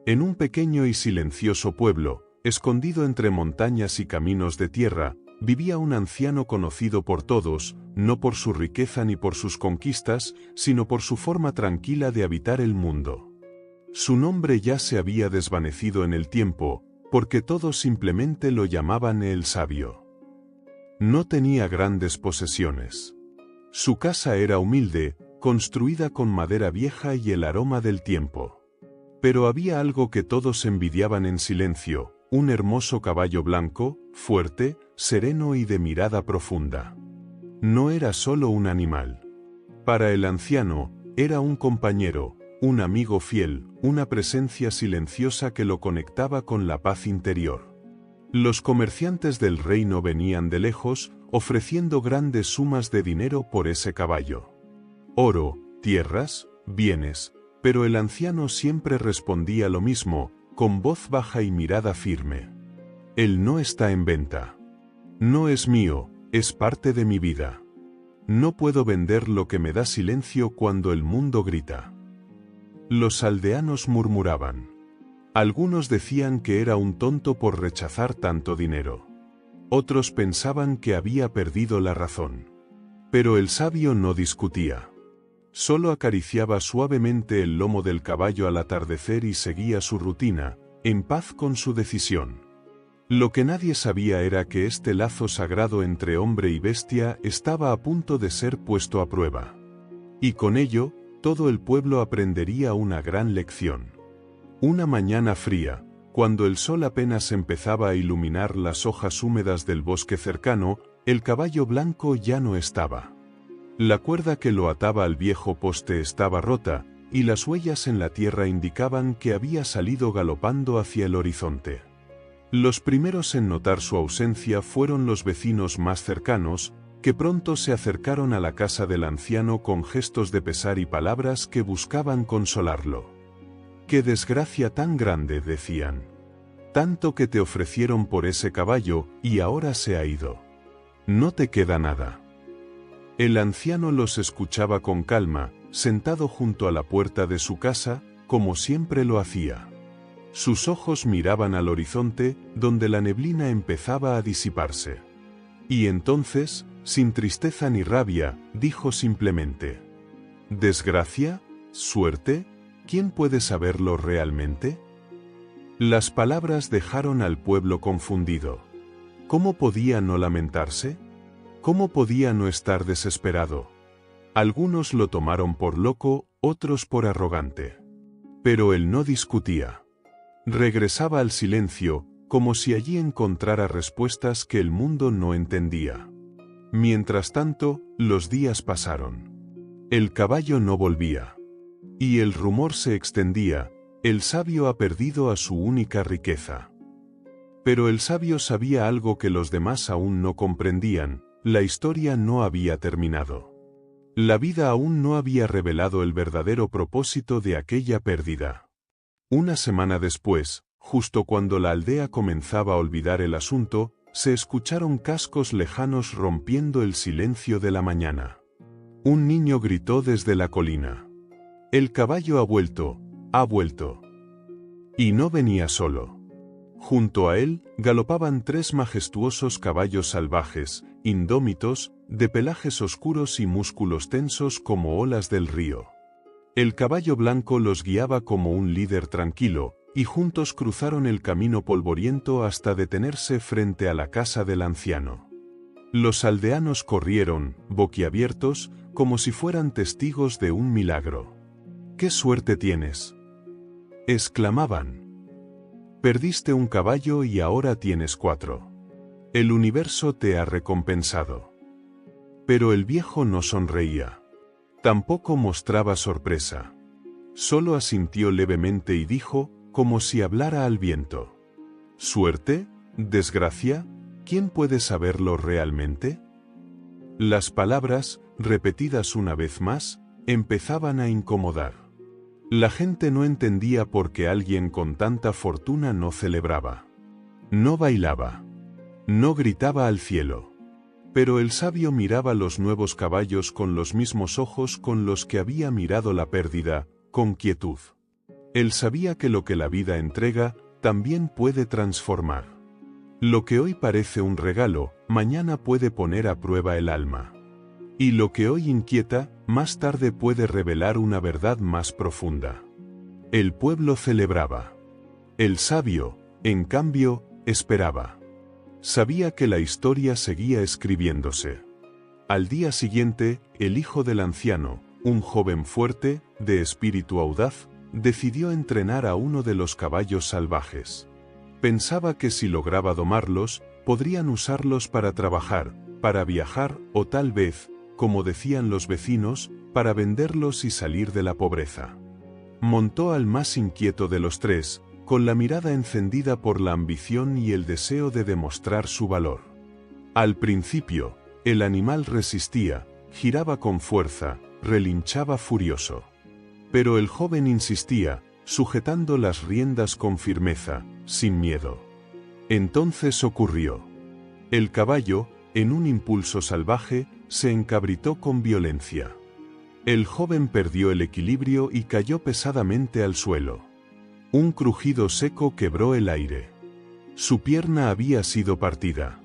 En un pequeño y silencioso pueblo, escondido entre montañas y caminos de tierra, vivía un anciano conocido por todos, no por su riqueza ni por sus conquistas, sino por su forma tranquila de habitar el mundo. Su nombre ya se había desvanecido en el tiempo, porque todos simplemente lo llamaban el Sabio. No tenía grandes posesiones. Su casa era humilde, construida con madera vieja y el aroma del tiempo. Pero había algo que todos envidiaban en silencio: un hermoso caballo blanco, fuerte, sereno y de mirada profunda. No era solo un animal. Para el anciano, era un compañero, un amigo fiel, una presencia silenciosa que lo conectaba con la paz interior. Los comerciantes del reino venían de lejos, ofreciendo grandes sumas de dinero por ese caballo. Oro, tierras, bienes, pero el anciano siempre respondía lo mismo, con voz baja y mirada firme. Él no está en venta. No es mío, es parte de mi vida. No puedo vender lo que me da silencio cuando el mundo grita. Los aldeanos murmuraban. Algunos decían que era un tonto por rechazar tanto dinero. Otros pensaban que había perdido la razón. Pero el sabio no discutía. Solo acariciaba suavemente el lomo del caballo al atardecer y seguía su rutina, en paz con su decisión. Lo que nadie sabía era que este lazo sagrado entre hombre y bestia estaba a punto de ser puesto a prueba. Y con ello, todo el pueblo aprendería una gran lección. Una mañana fría, cuando el sol apenas empezaba a iluminar las hojas húmedas del bosque cercano, el caballo blanco ya no estaba. La cuerda que lo ataba al viejo poste estaba rota, y las huellas en la tierra indicaban que había salido galopando hacia el horizonte. Los primeros en notar su ausencia fueron los vecinos más cercanos, que pronto se acercaron a la casa del anciano con gestos de pesar y palabras que buscaban consolarlo. «¡Qué desgracia tan grande!», decían. «Tanto que te ofrecieron por ese caballo, y ahora se ha ido. No te queda nada». El anciano los escuchaba con calma, sentado junto a la puerta de su casa, como siempre lo hacía. Sus ojos miraban al horizonte, donde la neblina empezaba a disiparse. Y entonces, sin tristeza ni rabia, dijo simplemente: «¿Desgracia? ¿Suerte? ¿Quién puede saberlo realmente?». Las palabras dejaron al pueblo confundido. ¿Cómo podía no lamentarse? ¿Cómo podía no estar desesperado? Algunos lo tomaron por loco, otros por arrogante. Pero él no discutía. Regresaba al silencio, como si allí encontrara respuestas que el mundo no entendía. Mientras tanto, los días pasaron. El caballo no volvía. Y el rumor se extendía: el sabio ha perdido a su única riqueza. Pero el sabio sabía algo que los demás aún no comprendían: la historia no había terminado. La vida aún no había revelado el verdadero propósito de aquella pérdida. Una semana después, justo cuando la aldea comenzaba a olvidar el asunto, se escucharon cascos lejanos rompiendo el silencio de la mañana. Un niño gritó desde la colina: «El caballo ha vuelto, ha vuelto». Y no venía solo. Junto a él, galopaban 3 majestuosos caballos salvajes, indómitos, de pelajes oscuros y músculos tensos como olas del río. El caballo blanco los guiaba como un líder tranquilo, y juntos cruzaron el camino polvoriento hasta detenerse frente a la casa del anciano. Los aldeanos corrieron, boquiabiertos, como si fueran testigos de un milagro. «¡Qué suerte tienes!», exclamaban. «Perdiste un caballo y ahora tienes 4. El universo te ha recompensado». Pero el viejo no sonreía. Tampoco mostraba sorpresa. Solo asintió levemente y dijo, como si hablara al viento: «¿Suerte? ¿Desgracia? ¿Quién puede saberlo realmente?». Las palabras, repetidas una vez más, empezaban a incomodar. La gente no entendía por qué alguien con tanta fortuna no celebraba. No bailaba. No gritaba al cielo. Pero el sabio miraba los nuevos caballos con los mismos ojos con los que había mirado la pérdida, con quietud. Él sabía que lo que la vida entrega, también puede transformar. Lo que hoy parece un regalo, mañana puede poner a prueba el alma. Y lo que hoy inquieta, más tarde puede revelar una verdad más profunda. El pueblo celebraba. El sabio, en cambio, esperaba. Sabía que la historia seguía escribiéndose. Al día siguiente, el hijo del anciano, un joven fuerte, de espíritu audaz, decidió entrenar a uno de los caballos salvajes. Pensaba que si lograba domarlos, podrían usarlos para trabajar, para viajar o tal vez, como decían los vecinos, para venderlos y salir de la pobreza. Montó al más inquieto de los tres, con la mirada encendida por la ambición y el deseo de demostrar su valor. Al principio, el animal resistía, giraba con fuerza, relinchaba furioso. Pero el joven insistía, sujetando las riendas con firmeza, sin miedo. Entonces ocurrió. El caballo, en un impulso salvaje, se encabritó con violencia. El joven perdió el equilibrio y cayó pesadamente al suelo. Un crujido seco quebró el aire. Su pierna había sido partida.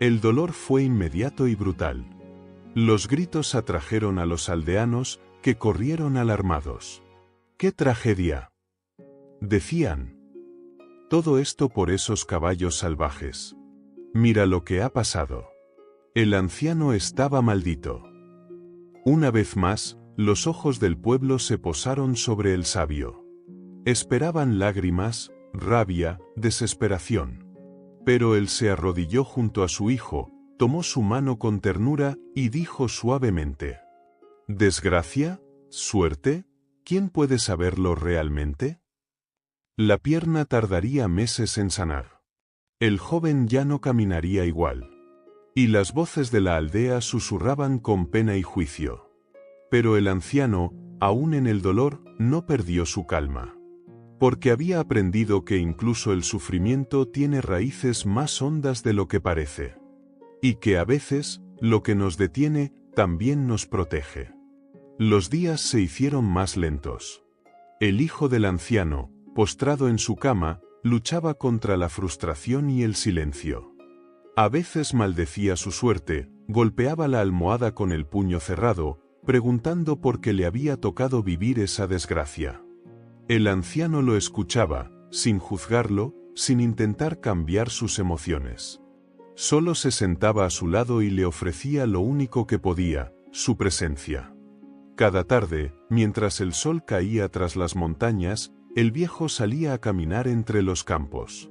El dolor fue inmediato y brutal. Los gritos atrajeron a los aldeanos, que corrieron alarmados. ¡Qué tragedia!, decían. Todo esto por esos caballos salvajes. Mira lo que ha pasado. El anciano estaba maldito. Una vez más, los ojos del pueblo se posaron sobre el sabio. Esperaban lágrimas, rabia, desesperación. Pero él se arrodilló junto a su hijo, tomó su mano con ternura y dijo suavemente: ¿Desgracia? ¿Suerte? ¿Quién puede saberlo realmente? La pierna tardaría meses en sanar. El joven ya no caminaría igual. Y las voces de la aldea susurraban con pena y juicio. Pero el anciano, aún en el dolor, no perdió su calma. Porque había aprendido que incluso el sufrimiento tiene raíces más hondas de lo que parece. Y que a veces, lo que nos detiene, también nos protege. Los días se hicieron más lentos. El hijo del anciano, postrado en su cama, luchaba contra la frustración y el silencio. A veces maldecía su suerte, golpeaba la almohada con el puño cerrado, preguntando por qué le había tocado vivir esa desgracia. El anciano lo escuchaba, sin juzgarlo, sin intentar cambiar sus emociones. Solo se sentaba a su lado y le ofrecía lo único que podía, su presencia. Cada tarde, mientras el sol caía tras las montañas, el viejo salía a caminar entre los campos.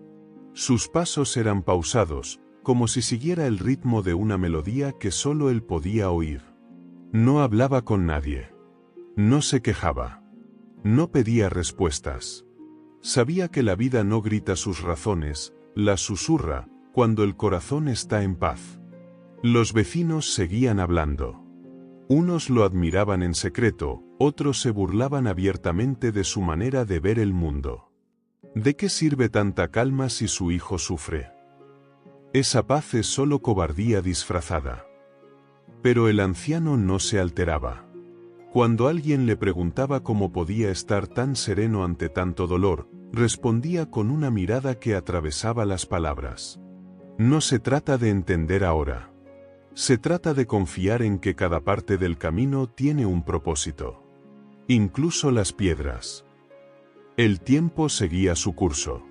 Sus pasos eran pausados, como si siguiera el ritmo de una melodía que solo él podía oír. No hablaba con nadie. No se quejaba. No pedía respuestas. Sabía que la vida no grita sus razones, las susurra, cuando el corazón está en paz. Los vecinos seguían hablando. Unos lo admiraban en secreto, otros se burlaban abiertamente de su manera de ver el mundo. ¿De qué sirve tanta calma si su hijo sufre? Esa paz es solo cobardía disfrazada. Pero el anciano no se alteraba. Cuando alguien le preguntaba cómo podía estar tan sereno ante tanto dolor, respondía con una mirada que atravesaba las palabras. No se trata de entender ahora. Se trata de confiar en que cada parte del camino tiene un propósito. Incluso las piedras. El tiempo seguía su curso.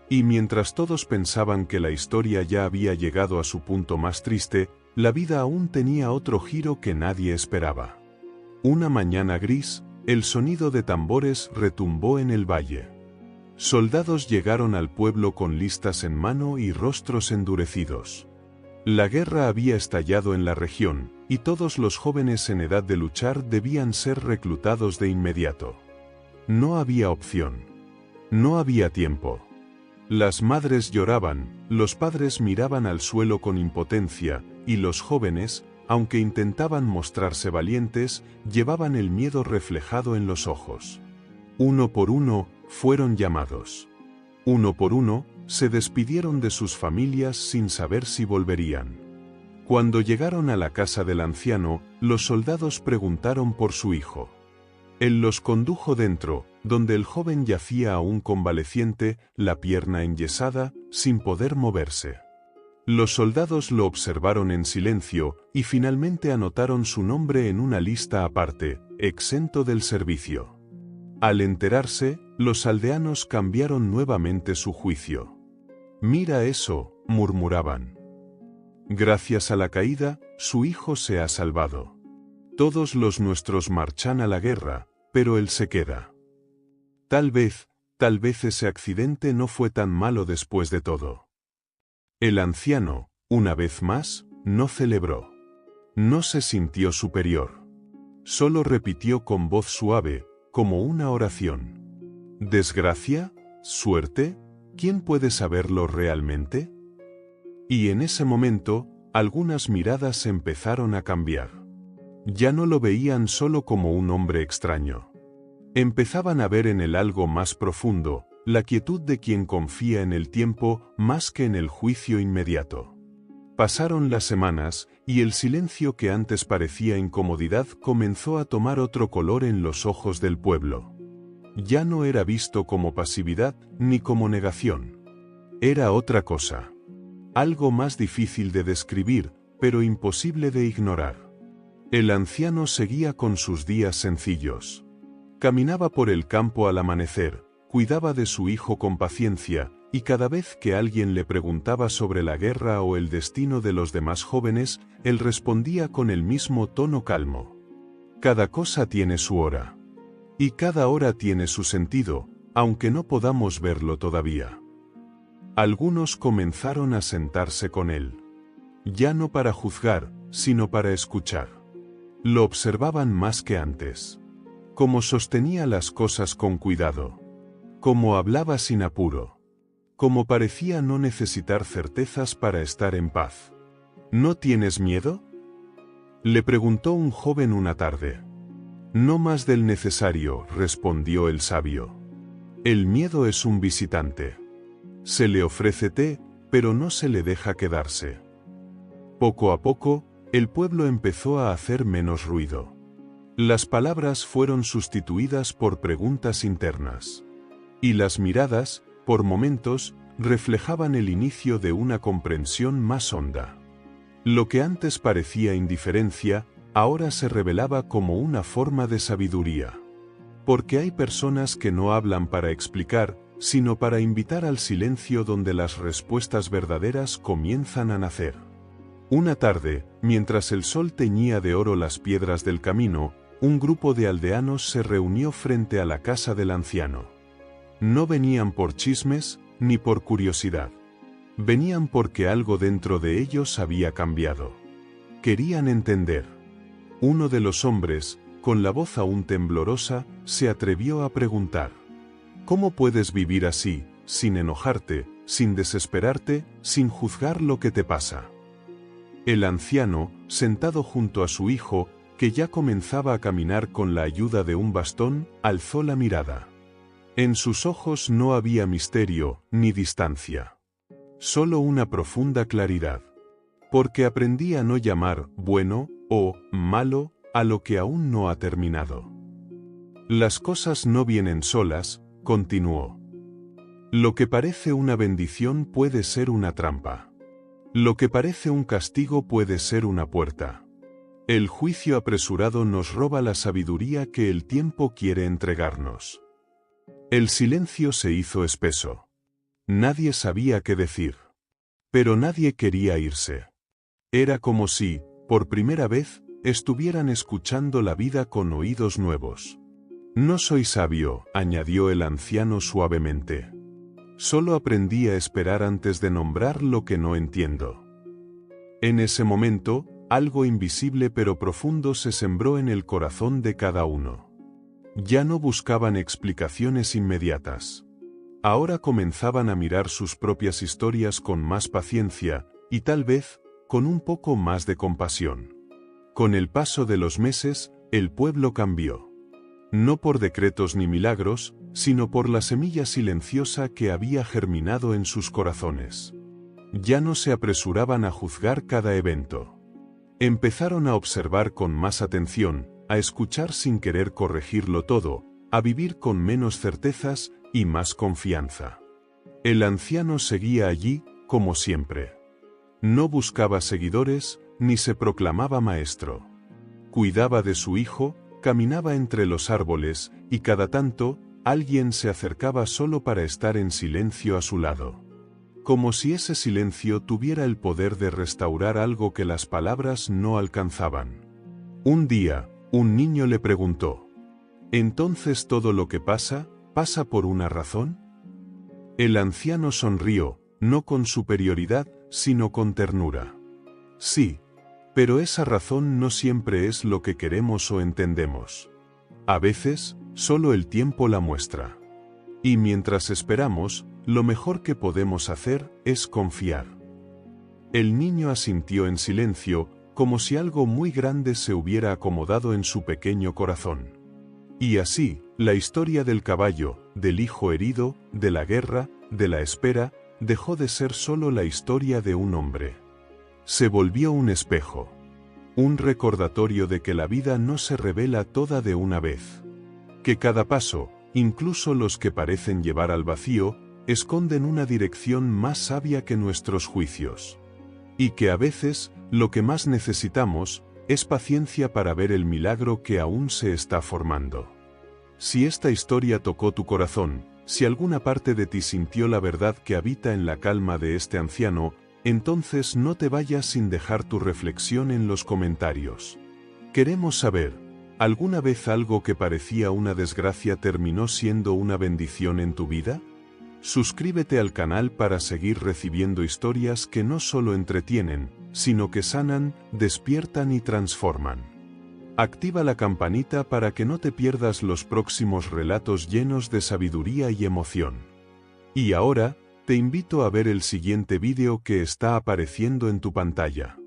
Y mientras todos pensaban que la historia ya había llegado a su punto más triste, la vida aún tenía otro giro que nadie esperaba. Una mañana gris, el sonido de tambores retumbó en el valle. Soldados llegaron al pueblo con listas en mano y rostros endurecidos. La guerra había estallado en la región, y todos los jóvenes en edad de luchar debían ser reclutados de inmediato. No había opción. No había tiempo. Las madres lloraban, los padres miraban al suelo con impotencia, y los jóvenes, aunque intentaban mostrarse valientes, llevaban el miedo reflejado en los ojos. Uno por uno, fueron llamados. Uno por uno, se despidieron de sus familias sin saber si volverían. Cuando llegaron a la casa del anciano, los soldados preguntaron por su hijo. Él los condujo dentro, donde el joven yacía aún convaleciente, la pierna enyesada, sin poder moverse. Los soldados lo observaron en silencio, y finalmente anotaron su nombre en una lista aparte, exento del servicio. Al enterarse, los aldeanos cambiaron nuevamente su juicio. «Mira eso», murmuraban. «Gracias a la caída, su hijo se ha salvado. Todos los nuestros marchan a la guerra, pero él se queda. Tal vez ese accidente no fue tan malo después de todo». El anciano, una vez más, no celebró. No se sintió superior. Solo repitió con voz suave, como una oración. ¿Desgracia? ¿Suerte? ¿Quién puede saberlo realmente? Y en ese momento, algunas miradas empezaron a cambiar. Ya no lo veían solo como un hombre extraño. Empezaban a ver en él algo más profundo, la quietud de quien confía en el tiempo más que en el juicio inmediato. Pasaron las semanas, y el silencio que antes parecía incomodidad comenzó a tomar otro color en los ojos del pueblo. Ya no era visto como pasividad ni como negación. Era otra cosa. Algo más difícil de describir, pero imposible de ignorar. El anciano seguía con sus días sencillos. Caminaba por el campo al amanecer, cuidaba de su hijo con paciencia, y cada vez que alguien le preguntaba sobre la guerra o el destino de los demás jóvenes, él respondía con el mismo tono calmo. Cada cosa tiene su hora. Y cada hora tiene su sentido, aunque no podamos verlo todavía. Algunos comenzaron a sentarse con él. Ya no para juzgar, sino para escuchar. Lo observaban más que antes. Cómo sostenía las cosas con cuidado. Cómo hablaba sin apuro. Cómo parecía no necesitar certezas para estar en paz. ¿No tienes miedo?, le preguntó un joven una tarde. No más del necesario, respondió el sabio. El miedo es un visitante. Se le ofrece té, pero no se le deja quedarse. Poco a poco, el pueblo empezó a hacer menos ruido. Las palabras fueron sustituidas por preguntas internas. Y las miradas, por momentos, reflejaban el inicio de una comprensión más honda. Lo que antes parecía indiferencia, ahora se revelaba como una forma de sabiduría. Porque hay personas que no hablan para explicar, sino para invitar al silencio donde las respuestas verdaderas comienzan a nacer. Una tarde, mientras el sol teñía de oro las piedras del camino, un grupo de aldeanos se reunió frente a la casa del anciano. No venían por chismes, ni por curiosidad. Venían porque algo dentro de ellos había cambiado. Querían entender. Uno de los hombres, con la voz aún temblorosa, se atrevió a preguntar: ¿cómo puedes vivir así, sin enojarte, sin desesperarte, sin juzgar lo que te pasa? El anciano, sentado junto a su hijo, que ya comenzaba a caminar con la ayuda de un bastón, alzó la mirada. En sus ojos no había misterio, ni distancia. Solo una profunda claridad. Porque aprendí a no llamar bueno o malo a lo que aún no ha terminado. Las cosas no vienen solas, continuó. Lo que parece una bendición puede ser una trampa. Lo que parece un castigo puede ser una puerta. El juicio apresurado nos roba la sabiduría que el tiempo quiere entregarnos. El silencio se hizo espeso. Nadie sabía qué decir. Pero nadie quería irse. Era como si, por primera vez, estuvieran escuchando la vida con oídos nuevos. No soy sabio, añadió el anciano suavemente. Solo aprendí a esperar antes de nombrar lo que no entiendo. En ese momento, algo invisible pero profundo se sembró en el corazón de cada uno. Ya no buscaban explicaciones inmediatas. Ahora comenzaban a mirar sus propias historias con más paciencia, y tal vez, con un poco más de compasión. Con el paso de los meses, el pueblo cambió. No por decretos ni milagros, sino por la semilla silenciosa que había germinado en sus corazones. Ya no se apresuraban a juzgar cada evento. Empezaron a observar con más atención, a escuchar sin querer corregirlo todo, a vivir con menos certezas y más confianza. El anciano seguía allí, como siempre. No buscaba seguidores, ni se proclamaba maestro. Cuidaba de su hijo, caminaba entre los árboles, y cada tanto, alguien se acercaba solo para estar en silencio a su lado. Como si ese silencio tuviera el poder de restaurar algo que las palabras no alcanzaban. Un día, un niño le preguntó: ¿entonces todo lo que pasa, pasa por una razón? El anciano sonrió, no con superioridad, sino con ternura. Sí, pero esa razón no siempre es lo que queremos o entendemos. A veces, solo el tiempo la muestra. Y mientras esperamos, lo mejor que podemos hacer es confiar. El niño asintió en silencio, como si algo muy grande se hubiera acomodado en su pequeño corazón. Y así, la historia del caballo, del hijo herido, de la guerra, de la espera, dejó de ser solo la historia de un hombre. Se volvió un espejo. Un recordatorio de que la vida no se revela toda de una vez. Que cada paso, incluso los que parecen llevar al vacío, esconden una dirección más sabia que nuestros juicios. Y que a veces, lo que más necesitamos, es paciencia para ver el milagro que aún se está formando. Si esta historia tocó tu corazón, si alguna parte de ti sintió la verdad que habita en la calma de este anciano, entonces no te vayas sin dejar tu reflexión en los comentarios. Queremos saber, ¿alguna vez algo que parecía una desgracia terminó siendo una bendición en tu vida? Suscríbete al canal para seguir recibiendo historias que no solo entretienen, sino que sanan, despiertan y transforman. Activa la campanita para que no te pierdas los próximos relatos llenos de sabiduría y emoción. Y ahora, te invito a ver el siguiente vídeo que está apareciendo en tu pantalla.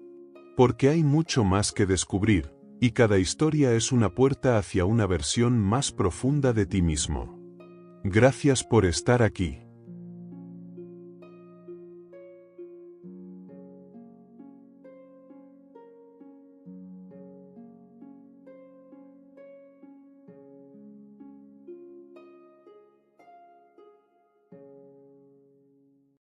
Porque hay mucho más que descubrir, y cada historia es una puerta hacia una versión más profunda de ti mismo. Gracias por estar aquí.